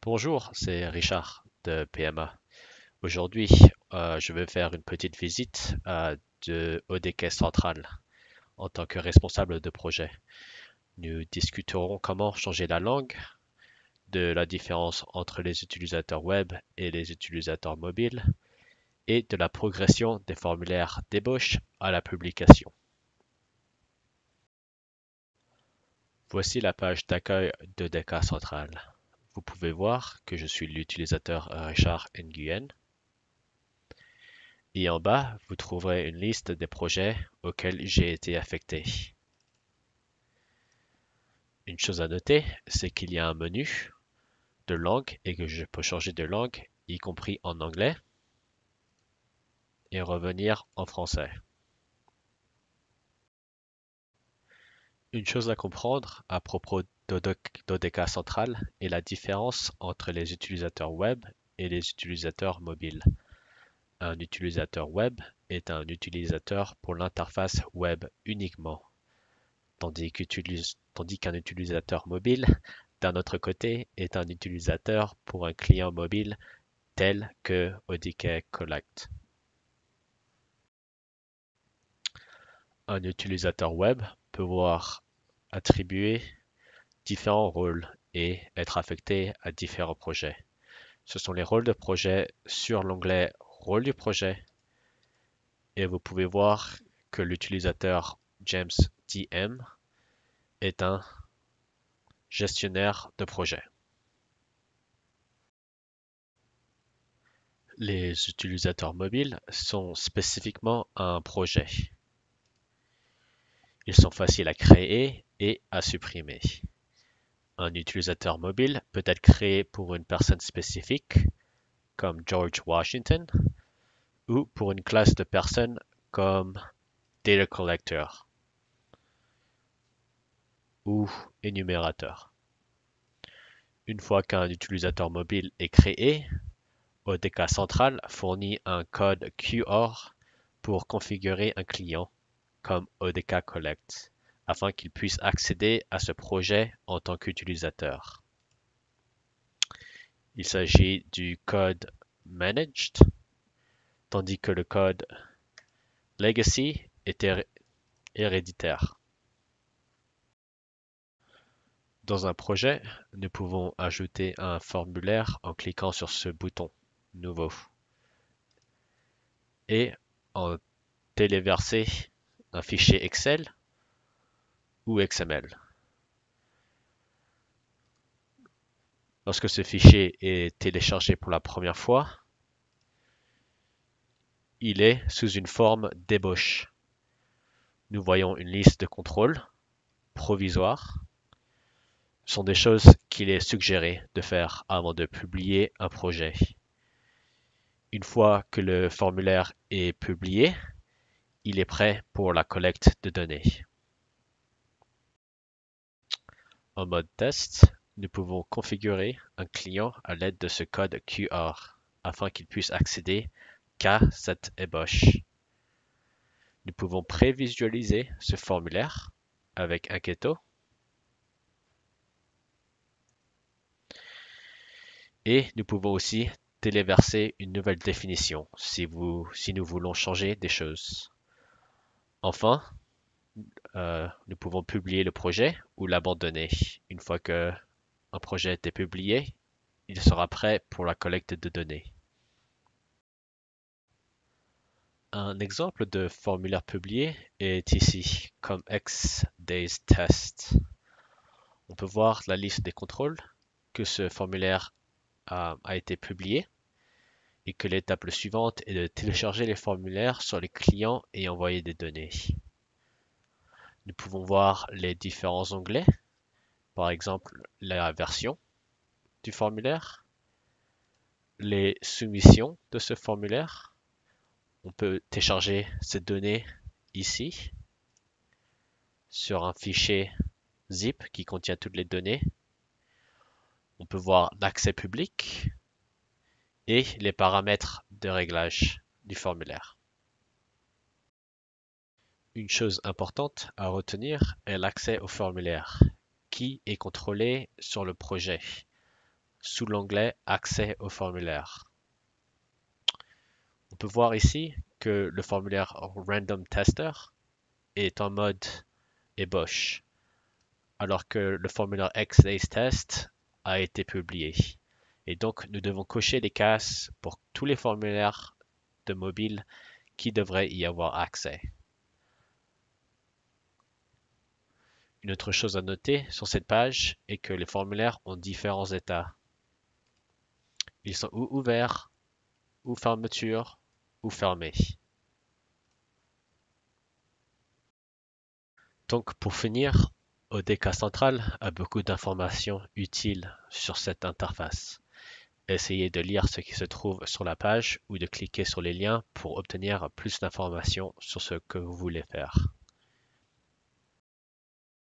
Bonjour, c'est Richard de PMA. Aujourd'hui, je vais faire une petite visite de ODK Central en tant que responsable de projet. Nous discuterons comment changer la langue, de la différence entre les utilisateurs web et les utilisateurs mobiles, et de la progression des formulaires d'ébauche à la publication. Voici la page d'accueil d'ODK Central. Vous pouvez voir que je suis l'utilisateur Richard Nguyen. Et en bas, vous trouverez une liste des projets auxquels j'ai été affecté. Une chose à noter, c'est qu'il y a un menu de langue et que je peux changer de langue, y compris en anglais, et revenir en français. Une chose à comprendre à propos d'ODK Central est la différence entre les utilisateurs web et les utilisateurs mobiles. Un utilisateur web est un utilisateur pour l'interface web uniquement. Tandis qu'un utilisateur mobile, d'un autre côté, est un utilisateur pour un client mobile tel que ODK Collect. Un utilisateur web peut voir attribuer différents rôles et être affecté à différents projets. Ce sont les rôles de projet sur l'onglet Rôle du projet et vous pouvez voir que l'utilisateur James DM est un gestionnaire de projet. Les utilisateurs mobiles sont spécifiquement un projet. Ils sont faciles à créer et à supprimer. Un utilisateur mobile peut être créé pour une personne spécifique, comme George Washington, ou pour une classe de personnes comme Data Collector ou énumérateur. Une fois qu'un utilisateur mobile est créé, ODK Central fournit un code QR pour configurer un client comme ODK Collect, afin qu'il puisse accéder à ce projet en tant qu'utilisateur. Il s'agit du code Managed, tandis que le code Legacy est héréditaire. Dans un projet, nous pouvons ajouter un formulaire en cliquant sur ce bouton Nouveau et en téléverser un fichier Excel ou XML. Lorsque ce fichier est téléchargé pour la première fois, il est sous une forme d'ébauche. Nous voyons une liste de contrôles provisoires. Ce sont des choses qu'il est suggéré de faire avant de publier un projet. Une fois que le formulaire est publié, il est prêt pour la collecte de données. En mode test, nous pouvons configurer un client à l'aide de ce code QR afin qu'il puisse accéder qu'à cette ébauche. Nous pouvons prévisualiser ce formulaire avec Inketo et nous pouvons aussi téléverser une nouvelle définition si nous voulons changer des choses. Enfin, nous pouvons publier le projet ou l'abandonner. Une fois que un projet a été publié, il sera prêt pour la collecte de données. Un exemple de formulaire publié est ici, comme X-Days-Test. On peut voir la liste des contrôles que ce formulaire a été publié et que l'étape suivante est de télécharger les formulaires sur les clients et envoyer des données. Nous pouvons voir les différents onglets, par exemple la version du formulaire, les soumissions de ce formulaire. On peut télécharger ces données ici sur un fichier zip qui contient toutes les données. On peut voir l'accès public et les paramètres de réglage du formulaire. Une chose importante à retenir est l'accès au formulaire, qui est contrôlé sur le projet. sous l'onglet Accès au formulaire. On peut voir ici que le formulaire Random Tester est en mode ébauche, alors que le formulaire XDaysTest a été publié. Et donc, nous devons cocher les cases pour tous les formulaires de mobile qui devraient y avoir accès. Une autre chose à noter sur cette page est que les formulaires ont différents états. Ils sont ou ouverts, ou fermeture, ou fermés. Donc pour finir, ODK Central a beaucoup d'informations utiles sur cette interface. Essayez de lire ce qui se trouve sur la page ou de cliquer sur les liens pour obtenir plus d'informations sur ce que vous voulez faire.